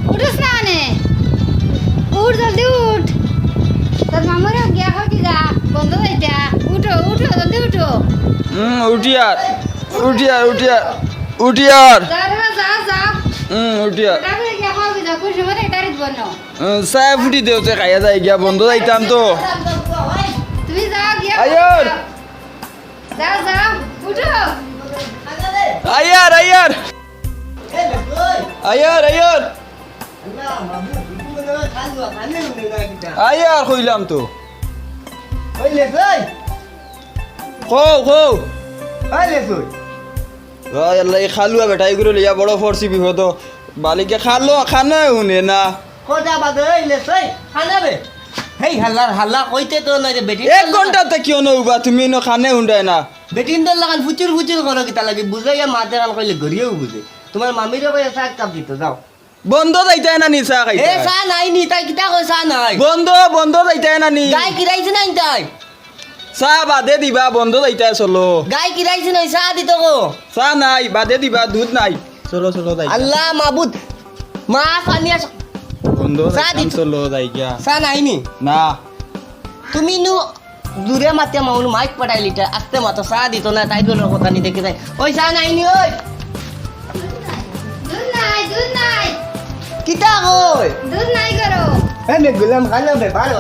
উঠোস না নে উঠ জলদি উঠ তোর মামার গিয়া খাও কি যা বন্ধ যাইতা উঠো উঠো জলদি উঠো উঠিয়ার উঠিয়ার উঠিয়ার উঠিয়ার যা রে যা যা উঠিয়ার ডাকে গিয়া খাও কি যা খুশি মনে তারিখ বনো চাই ফুটি দেওতে খাইয়া যাই গিয়া বন্ধ যাইতাম তো তুমি যাও গিয়া আয়ার যাও যাও উঠো আয়ার আয়ার আয়ার আয়ার আয়ার কইলাম তো কও কও আল্লাহ এই খালুয়া বেটাই করে লিয়া বড় ফরসি বিপদ বালিকে খালো খানা শুনে না হাল্লা কইতে তো না যে বেটি এক ঘন্টাতে কিয় নৌবা তুমি ন খানে শুনটাই না বেটিনদের লাগান ফুচুর ফুচুর করো কিতা লাগে বুঝাইয়া মাতে কান কইলে গড়িয়েও বুঝে তোমার মামিরে কই চা কাপ দিত যাও বন্ধ যাইতাই না নিচা এ খাইতে চা নাই নি তাই কিতা কই চা নাই বন্ধ বন্ধ যাইতাই না নি গাই কিরাইছে নাই তাই চা বাদে দিবা বন্ধ যাইতাই চলো গাই কিরাইছে নাই চা দিত গো চা নাই বাদে দিবা দুধ নাই চলো চলো যাই আল্লাহ মাবুদ মা পানিয়া বন্ধ চা যাইতাম দিত। চলো যাই গিয়া চা নাই নি না তুমি নু দূরে মাতে মাউন মাইক পটাইলি আস্তে মাতো চা দিত না তাই বলে কথা নি দেখে যাই ওই চা নাই নি ওই দুধ নাই কিতা কই দুধ নাই করো এনে গুলাম খানো বে ভালো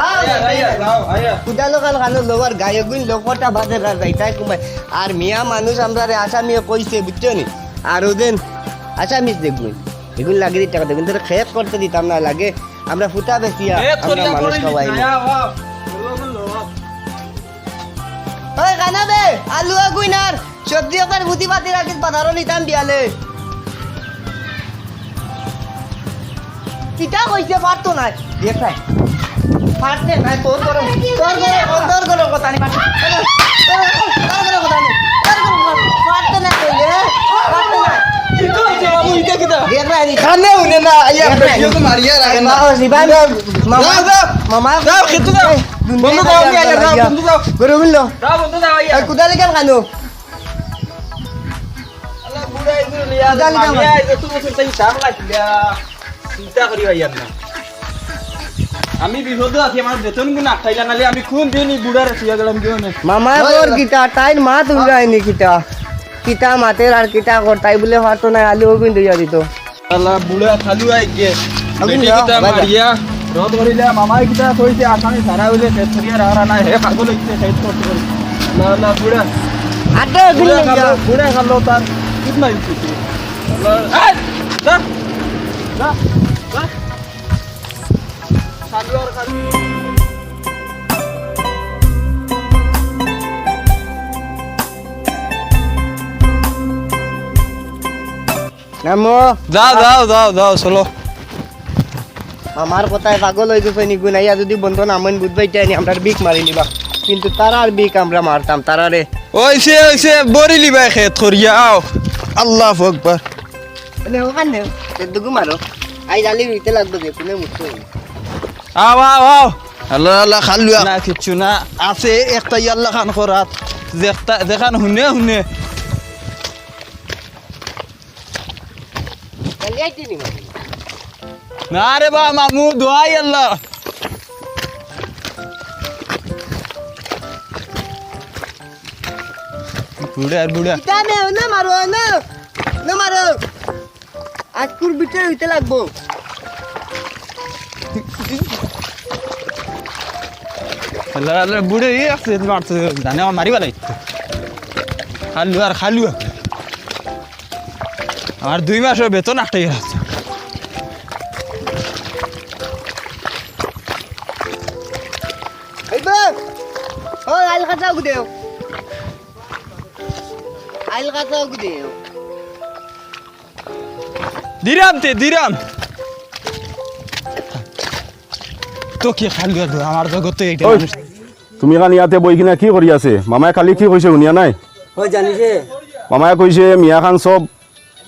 আয়ার আয়ার যাও আয়ার কুদালো কাল খানো লোয়ার গায়ে গুন লোকটা বাজে যাইতাই কুমাই আর মিয়া মানুষ আমরা রে আসামিয়ে কইছে বুঝছো নি আর ওদিন আসামিস দেখবুন এগুলো লাগে দিতে টাকা দেখুন খেপ করতে দিতাম না লাগে আমরা ফুটা বেশিয়া আমরা মানুষ খাওয়াই না ওই খানা বে আলু আগুইনার সবজি ওখান ভুতি পাতি রাখিস পাতারও নিতাম দিয়ালে কিটা কইছে পারতো না দেখাই পারতে না তোর করে কথা নি পারতে তোর কথা নি পারতে না কইলে পারতে না দেখাই খানে শুনে না আয়ার বেটিও মারিয়া রাখে না মামা যাও খেতে যাও বন্ধ যাও আয়ার যাও বন্ধ যাও গরু গুলো যাও বন্ধ যাও আয়ার কুদালি কেন খানো আল্লাহ বুড়াই গুলো লিয়া জানি না। মারিয়া এত বছর তাই সাম লাগিয়া চিন্তা করি আয়ার না আমি বিপদ আছি আমার বেতন গুণ আটাইলা নালে আমি কোন দিন এই বুড়ার সিয়া গেলাম কেউ না মামা তোর কিটা তাই মা তুলগাইনি কিটা কিটা মাতের আর কিটা কর তাই বলে পারতো না আলু ওগুন দিয়া দিত আল্লাহ বুড়া খালু আই গে আগুন বেটি যাও, কিটা বাজা। মারিয়া রদ করিলে মামাই কিটা কইছে আসামি সারা হইলে খেত করিয়া রাহা না হে পাগল হইছে খেত করতে করি আল্লাহ আল্লাহ বুড়া আটা ওগুন বুড়া খালো তার কিতনা হইছে আল্লাহ এই যা যা যা খালু আর খালু নামো যাও যাও যাও যাও চলো আমার কথায় পাগল হয়ে গেছে নি গুনাইয়া যদি বন্ধ নামেন বুঝবাই চাইনি আমরা বিক মারি নিবা কিন্তু তারার বিক আমরা মারতাম তারারে ওইসে ওইসে বরি লিবাই খেত করিয়া আও আল্লাহ আকবার মানে ওখানে দুগু মারো আই জালি রইতে লাগবে যে কোনে মুছতে আও আও আও আল্লাহ আল্লাহ খালু না কিচ্ছু না আছে একটা আল্লাহ খান করাত যেটা দেখান হুনে হুনে জালি আইতে নি মারি না রে বা মামু দোয়াই আল্লাহ বুড়া আর বুড়া কিটা নে না মারো না মারো আজকুর ভিতরে হইতে লাগবো আল্লাহ আল্লাহ বুড়ে এই আছে মারতে জানে আমার মারিবা লাগতো খালু আর খালু আমার 2 মাসের বেতন আটটাই আছে আইবা ও আইল খাতা গুদেও আইল খাতা গুদেও দিরাম তে দিরাম তো কি খালু আর আমার জগতে এইটা ওই, মানুষ তুমি খান ইয়াতে বই কিনা কি কৰি আছে মামাই কালি কি কৈছে শুনিয়া নাই ও জানিছে মামাই কৈছে মিয়া খান চব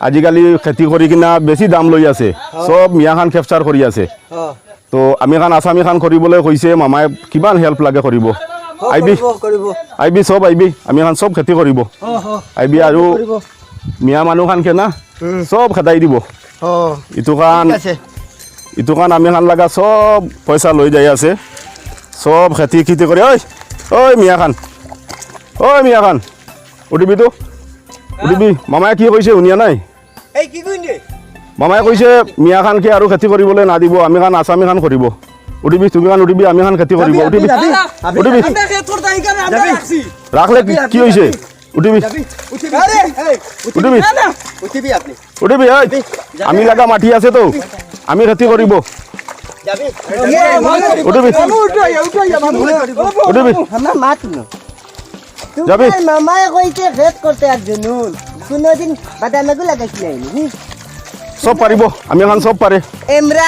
আজিকালি খেতি কৰি কিনা বেছি দাম লৈ আছে চব মিয়া খান কেপচাৰ কৰি আছে তো আমি খান আসামি খান কৰিবলৈ কৈছে মামাই কিমান হেল্প লাগে কৰিব আইবি আইবি চব আইবি আমি খান চব খেতি কৰিব আইবি আৰু মিয়া মানুহ খান কেনা চব খেদাই দিব ইটোখান ইটোখান আমি খান লাগা সব পয়সা লৈ যাই আছে সব খেতি খেতি করে ঐ মিয়া খান উঠিবি তো উঠিবি মামাই কি কৈছে শুনিয়া নাই এই কি কইনে মামাই কৈছে মিয়া খানকে আৰু খেতি কৰিবলৈ নাদিব আমি খান আছামী খান কৰিব উঠিবি তুমি খান উঠিবি আমি খান খেতি কৰিব উঠিবি উঠিবি ৰাখলে কি হৈছে উঠিবি উঠিবি উঠিবি আপনি উঠিবি আমি লাগা মাটি আছে তো আমি খেতি কৰিব উঠিবি উঠিবি আমরা মাত না যাবি তোমার মামায় কইছে খেত করতে একজন কোনদিন বাদামাগু লাগাইছিলেন সব পাৰিব আমি খান সব পাৰে এমরা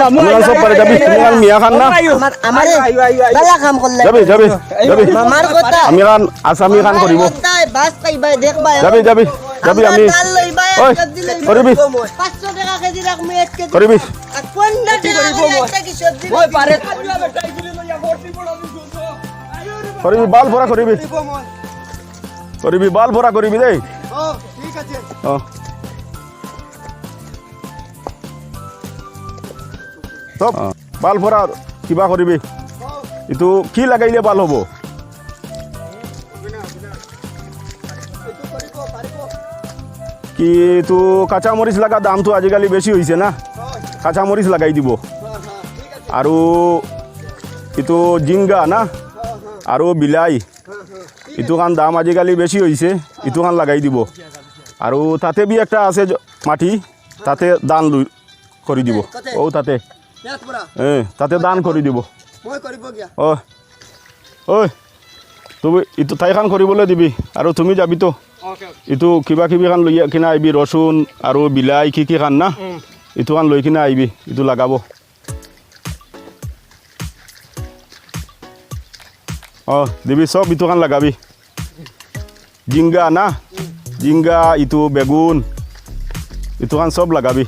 আমি খান সব পাৰে যাবি তুমি খান মিয়া খান না আমারে বালা কাম করলে যাবি যাবি যাবি মামার কথা আমি খান আছামী খান কৰিব তাই বাস পাইবা দেখবা যাবি যাবি যাবি আমি চাল লইবা ঐ কৰিবি 500 টাকা কেজি রাখমু 1 কেজি কৰিবি আর কোন টাকা একটা কি সবজি ওই পারে কৰিবি বাল ভৰা কৰিবি কৰিবি বাল ভৰা কৰিবি দেই ঠিক আছে চব বাল ভৰা কিবা কৰিবি এইটো কি লগাইলে ভাল হ'ব কি এইটো কাঁচা মৰিচ লগা দামটো আজিকালি বেছি হৈছে না কাঁচা মৰিচ লগাই দিব আৰু এইটো জিংগা না আৰু বিলাহী এইটো খান দাম আজিকালি বেছি হৈছে এইটো খান লগাই দিব আৰু তাতে বি একটা আছে মাটি তাতে দান লৈ কৰি দিব তাতে তাতে দান কৰি দিব ঐ তুমি এইটো ঠাইখন কৰিবলৈ দিবি আৰু তুমি যাবি তো এইটো কিবা কিবি খান লৈ কিনে আহিবি ৰচুন আৰু বিলাহী কি খান না এইটো খান লৈ কিনে আহিবি এইটো লগাব দিবি সব ইটো খান লাগাবি জিংগা না জিংগা ইটো বেগুন ইটো খান সব লাগাবি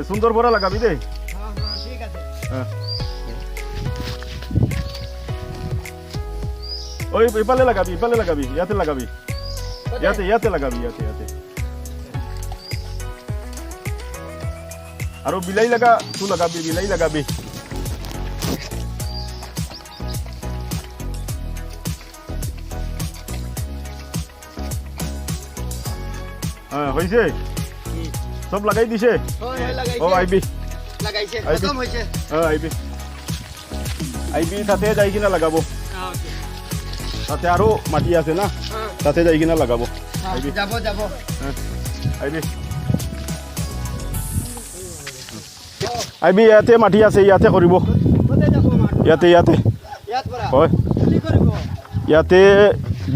সুন্দর ভরা লাগাবি দে ঠিক আছে ওই ইপালে লাগাবি ইয়াতে লাগাবি ইয়াতে লাগাবি ইয়াতে আৰু বিলাহী লাগা তু লাগাবি বিলাহী লাগাবি হৈছে সব লাগাই দিছে আইবি লাগাইছে আইবি। খতম হইছে আইবি তাতে যাই কিনা লাগাব তাতে আৰু মাটি আছে না তাতে যাই কিনা লাগাব আইবি যাব আইবি আইবি ইয়াতে মাটি আছে ইয়াতে কৰিব ইয়াতে ইয়াত পৰা হয় কি কৰিব ইয়াতে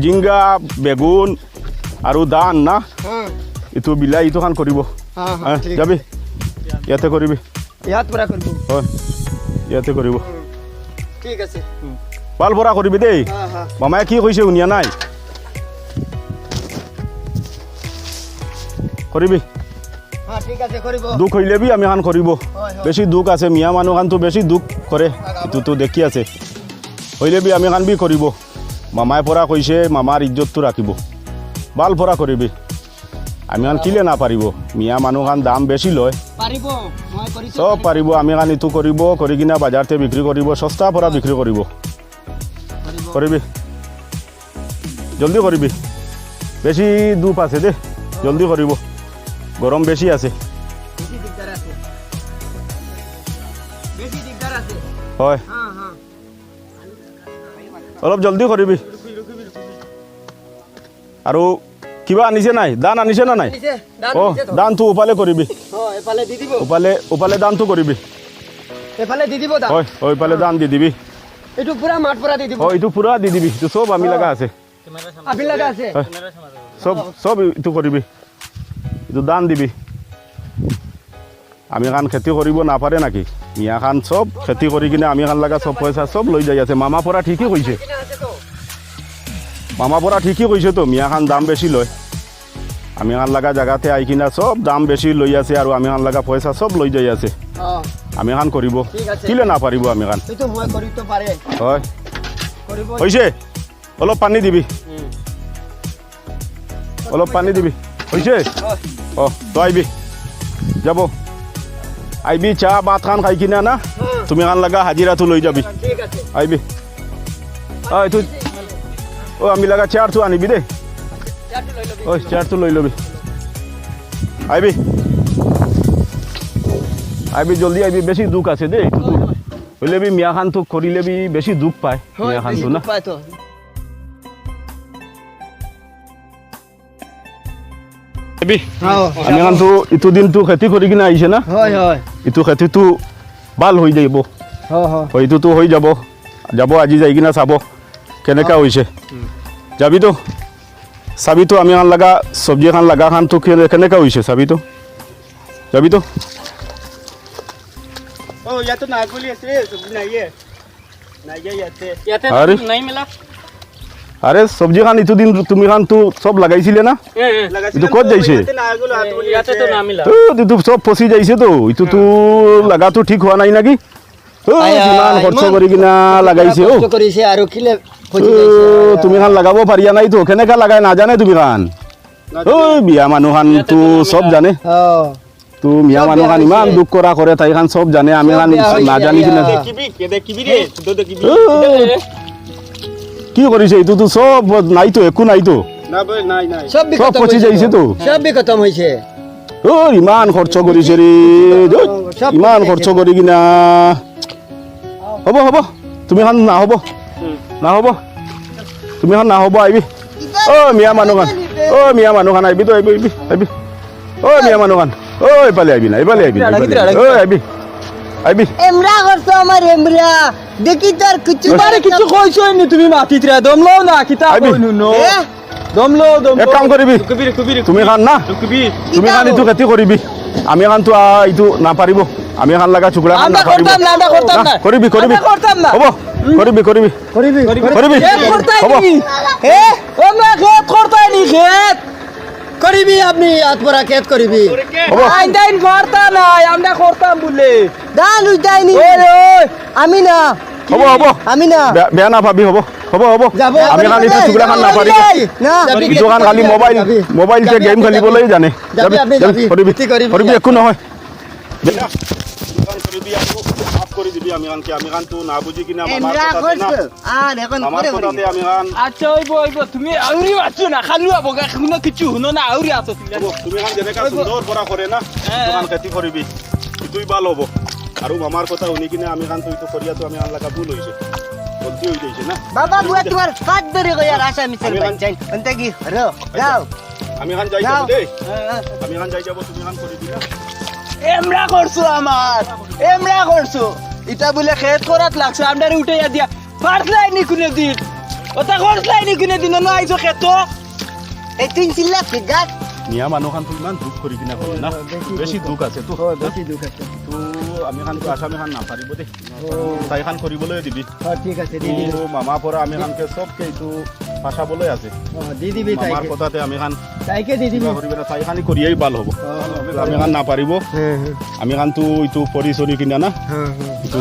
জিংগা বেগুন আৰু দান না এইটো বিলাহী এইটো খান কৰিব যাবি ইয়াতে কৰিবি ইয়াত পৰা কৰিব হয় ইয়াতে কৰিব ঠিক আছে পাল ভৰা কৰিবি দেই মামাই কি কৈছে শুনিয়া নাই কৰিবি ঠিক আছে কৰিব দুখ হইলে বি আমি খান কৰিব বেছি দুখ আছে মিয়া মানুহ খানতো বেছি দুখ কৰে এইটোতো দেখি আছে হইলে বি আমি খান বি কৰিব মামাই পৰা কৈছে মামাৰ ইজ্জতটো ৰাখিব বাল ভৰা কৰিবি আমি খান কিলে নাপাৰিব মিয়া মানুহ খান দাম বেছি লয় পাৰিব মই কৰিছো সব পাৰিব আমি খান এইটো কৰিব কৰি কিনে বজাৰতে বিক্ৰী কৰিব সস্তা পৰা বিক্ৰী কৰিব কৰিবি জলদি কৰিবি বেছি দুপ আছে দে জলদি কৰিব গৰম বেছি আছে বেছি দিগদাৰ আছে হয় অলপ জলদি কৰিবি আৰু কিবা আনিছে নাই দান আনিছে না নাই দানটো ওপালে কৰিবি এফালে দি দিব ওপালে দানটো কৰিবি এফালে দি দিব দা হয় ওইপালে দান দি দিবি এইটো পুৰা মাঠ পৰা দি দিব এইটো পুৰা দি দিবি এইটো চব আমি লগা আছে আপি লাগা আছে হয় চব এইটো কৰিবি এইটো দান দিবি আমি খান খেতি কৰিব নাপাৰে নাকি মিয়া খান চব খেতি কৰি কিনে আমি খান লগা চব পইচা চব লৈ যাই আছে মামা পৰা ঠিকই কৈছে মামা পৰা ঠিকই কৈছে তো মিয়া খান দাম বেছি লয় আমি খান লাগা জায়গাতে আই কিনা সব দাম বেশি লই আছে আর আমি খান লাগা পয়সা সব লই যাই আছে আমি খান করিব ঠিক আছে। কিলে না পারিব আমি খান এইটো মই কৰি তো পাৰে হয় কৰিব হৈছে অলপ পানী দিবি অলপ পানী দিবি হৈছে অ তো আইবি যাব আইবি চাহ ভাত খান খাই কিনা না তুমি খান লাগা হাজিরাটো লৈ যাবি ঠিক আছে আইবি তুই ও আমি লাগা চেয়ারটো আনিবি দে ওই চেয়ারটো লৈ লবি আইবি আইবি জলদি আইবি বেশি দুঃখ আছে দে একটু তো হইলে বি মিয়া খান তো করিলে বি বেশি দুঃখ পায় মিয়া খান তো না পাইতো আইবি আমি খান তো ইটো দিন তো খেতি করি কিনা আইছে না হয় হয় ইটো খেতি তো ভাল হৈ যাইব হয় হয় হয়তো তো হৈ যাব যাব আজি যাই কিনা চাব কেনেকা হৈছে যাবি তো চাবি তো আমি খান লাগা চব্জি খান লাগা খান তো কেনেকা হৈছে চাবি তো যাবি তো ও ইয়াতো নাগলি আছে সবজি নাইয়ে নাইয়ে ইয়াতে আরে নাই মেলা আরে চব্জি খান ইটো দিন তুমি খান তো সব লাগাইছিলে না ইটো ক'ত যাইছে ইয়াতে তো না মিলা তো ইটো সব ফসি যাইছে তো ইটো তো লাগা তো ঠিক হোৱা নাই নাকি ও কিমান খৰচ কৰি কিনা লাগাইছে ও কষ্ট কৰিছে আৰু কিলে তুমি খান লাগাব পাৰিয়া নাই তো কেনেকা লাগাই নাজানে তুমি খান ঐ বিয়া মানুহ খান তো সব জানে তো মিয়া মানুহ খান ইমান দুখ কৰা কৰে তাই খান সব জানে আমি খান নাজানি কিনা কি কৰিছে এইটো তো সব নাইতো একো নাইতো সব সব পচি যাইছে তো সব খতম হৈছে ও ইমান খৰচ কৰিছে ৰে ইমান খৰচ কৰি কিনা হ'ব হ'ব তুমি খান নাহ'ব নাহ'ব তুমি খান নাহ'ব আহিবি ও মিয়া মানুহ খান ও মিয়া মানুহ খান আহিবি তো আহিবি আহিবি আহিবি ও মিয়া মানুহ খান ও এইফালে আহিবি না এইফালে আহিবি ও আহিবি আহিবি এমরা করছো আমার এমরা দেখি তোর কিছু তোমারে কিছু কইছই নি তুমি মাটিতরা দম লও না কিতা আইবি। কইনু নো দম লও এক কাম কৰিবি কুবির কুবির তুমি খান না কুবির তুমি খান ইটো খেতি কৰিবি আমি খান তো ইটো নাপাৰিব আমি খান লাগা চুকুৰা খান আমরা নাপাৰিব করতাম না আমরা করতাম না কৰিবি কৰিবি আমরা করতাম না হ'ব কৰিবি কৰিবি কৰিবি খেত করতাই হ'ব নি এ আমরা খেত করতাই নি খেত করিবি আপনি আতপরা খেত করিবি হ'ব আইন দাইন করতা না আমরা করতাম বলে দান উইতাইনি ওই ওই আমি না হ'ব হ'ব আমি না বেয়া নাভাবি হ'ব হ'ব হ'ব যাব আমি খান ইটো চুকুৰা খান নাপাৰিব না ইটো খান খালি মোবাইলতে গেম খেলিবলৈ জানে যাবি, আপনি যাবি। কৰিবি খেতি কৰিবি। কৰিবি একো নহয় কৰিবি আৰু মাফ কৰি দিবি আমি খান কি আমি খান তো না বুজি কিনা এমরা করছো আর এখন করে কথাতে আমি খান আচ্ছা ওইব ওইব তুমি আউরি আছো না খালু আবগা কোনো কিছু হুনো না আউরি আছো তুমি খান যেনেকা সুন্দৰ পৰা কৰে না দোকান খেতি কৰিবি ইটোই ভাল হ'ব আৰু মামাৰ কথা শুনি কিনে আমি খান তো ইটো কৰিয়াটো আমি খান লাগা ভুল হৈছে গলতি হৈ গৈছে না বাবা বুয়া তোমার ফাট ধরে গয়ার আশা মিছিল বাচ্চাই অন্তে কি হলো যাও আমি খান যাই যাব দেই আমি খান যাই যাব তুমি খান কৰিবি না এমরা করছো আমার এমরা করছো এটা বলে খেত করাত লাগছে আমদারে উঠে দিয়া পারলাই নি কোনে দিন ওটা করলাই নি কোনে দিন না আইছো খেত এই তিন চিল্লা ফিগার মিয়া মানুহ খান তো ইমান দুখ কৰি কিনা কৰে না বেছি দুখ আছে তো বেশি দুঃখ আছে তো আমি খান তো আশা আমি খান নাপাৰিব দেই তাই খান কৰিবলৈ দিবি ঠিক আছে তো মামাৰ পৰা আমি খানকে চবকে এইটো পাচাবলৈ আছে দি দিবি মামাৰ কথাতে আমি খান তাইকে দি দিবি কিবা কৰিবি না তাই খানি কৰিয়েই ভাল হ'ব আমি খান নাপাৰিব আমি খান তো এইটো পৰি চৰি কিনা না এইটো